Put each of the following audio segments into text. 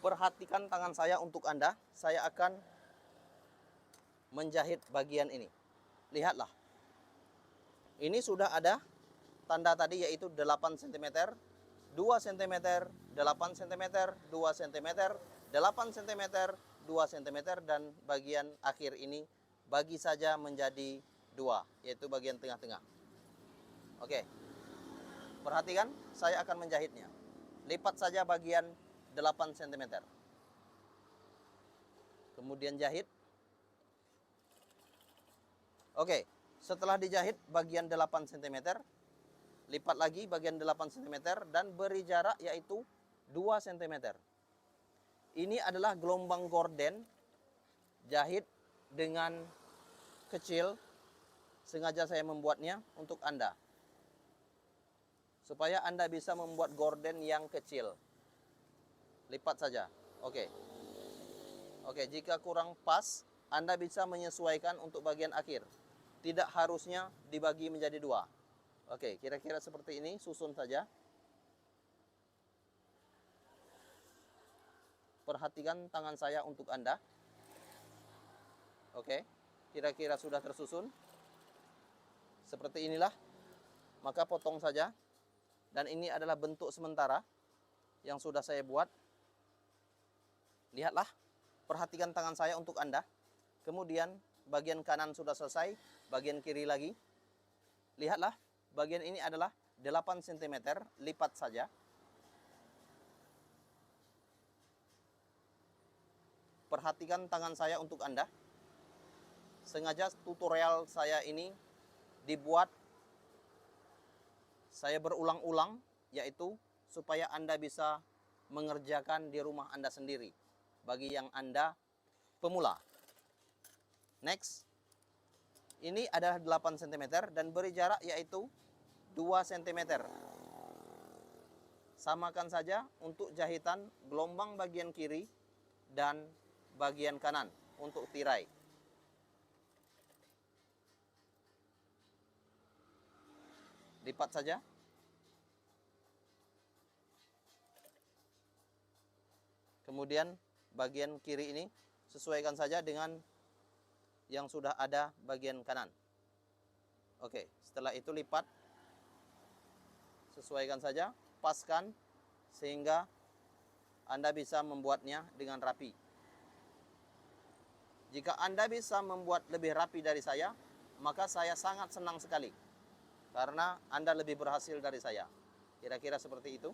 Perhatikan tangan saya untuk Anda. Saya akan menjahit bagian ini. Lihatlah. Ini sudah ada tanda tadi, yaitu 8 cm, 2 cm, 8 cm, 2 cm, 8 cm, 2 cm, dan bagian akhir ini bagi saja menjadi 2, yaitu bagian tengah-tengah. Oke. Perhatikan, saya akan menjahitnya. Lipat saja bagian 8 cm. Kemudian jahit. Oke, setelah dijahit bagian 8 cm, lipat lagi bagian 8 cm dan beri jarak yaitu 2 cm. Ini adalah gelombang gorden jahit dengan kecil. Sengaja saya membuatnya untuk Anda, supaya Anda bisa membuat gorden yang kecil. Lipat saja. Oke. Oke, jika kurang pas, Anda bisa menyesuaikan untuk bagian akhir. Tidak harusnya dibagi menjadi 2. Oke, kira-kira seperti ini, susun saja. Perhatikan tangan saya untuk Anda. Oke, kira-kira sudah tersusun. Seperti inilah. Maka potong saja. Dan ini adalah bentuk sementara yang sudah saya buat. Lihatlah, perhatikan tangan saya untuk Anda. Kemudian bagian kanan sudah selesai, bagian kiri lagi. Lihatlah, bagian ini adalah 8 cm, lipat saja. Perhatikan tangan saya untuk Anda. Sengaja tutorial saya ini dibuat saya berulang-ulang, yaitu supaya Anda bisa mengerjakan di rumah Anda sendiri, bagi yang Anda pemula. Next, ini adalah 8 cm dan beri jarak yaitu 2 cm. Samakan saja untuk jahitan gelombang bagian kiri dan bagian kanan untuk tirai. Lipat saja. Kemudian bagian kiri ini sesuaikan saja dengan yang sudah ada bagian kanan. Oke, setelah itu lipat. Sesuaikan saja, paskan sehingga Anda bisa membuatnya dengan rapi. Jika Anda bisa membuat lebih rapi dari saya, maka saya sangat senang sekali. Karena Anda lebih berhasil dari saya. Kira-kira seperti itu.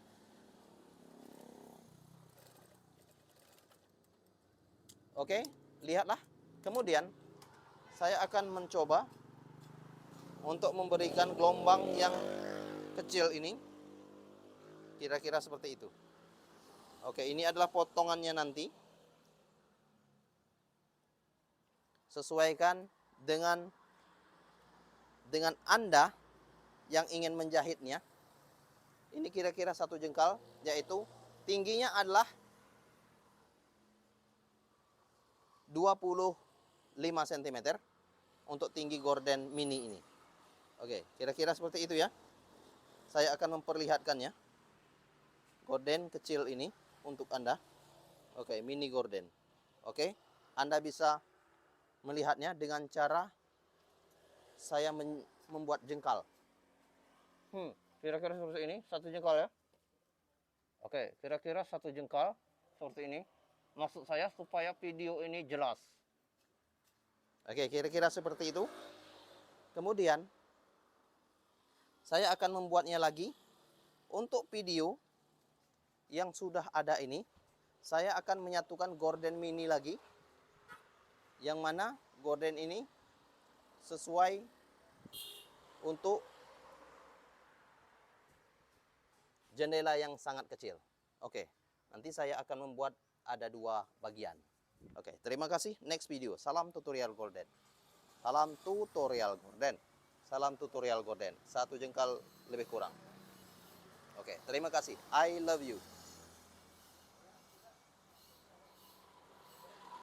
Oke, lihatlah. Kemudian saya akan mencoba untuk memberikan gelombang yang kecil ini. Kira-kira seperti itu. Oke, ini adalah potongannya nanti. Sesuaikan dengan Anda yang ingin menjahitnya. Ini kira-kira 1 jengkal, yaitu tingginya adalah 25 cm untuk tinggi gorden mini ini. Oke, kira-kira seperti itu ya. Saya akan memperlihatkannya. Gorden kecil ini untuk Anda. Oke, mini gorden. Oke, Anda bisa melihatnya dengan cara saya membuat jengkal. Kira-kira seperti ini, 1 jengkal ya. Oke, kira-kira 1 jengkal seperti ini. Maksud saya supaya video ini jelas. Oke, kira-kira seperti itu. Kemudian saya akan membuatnya lagi. Untuk video yang sudah ada ini, saya akan menyatukan gorden mini lagi. Yang mana gorden ini sesuai untuk jendela yang sangat kecil. Oke, nanti saya akan membuat ada 2 bagian. Oke, terima kasih. Next video. Salam tutorial gorden. Salam tutorial gorden. Salam tutorial gorden. 1 jengkal lebih kurang. Oke, terima kasih. I love you.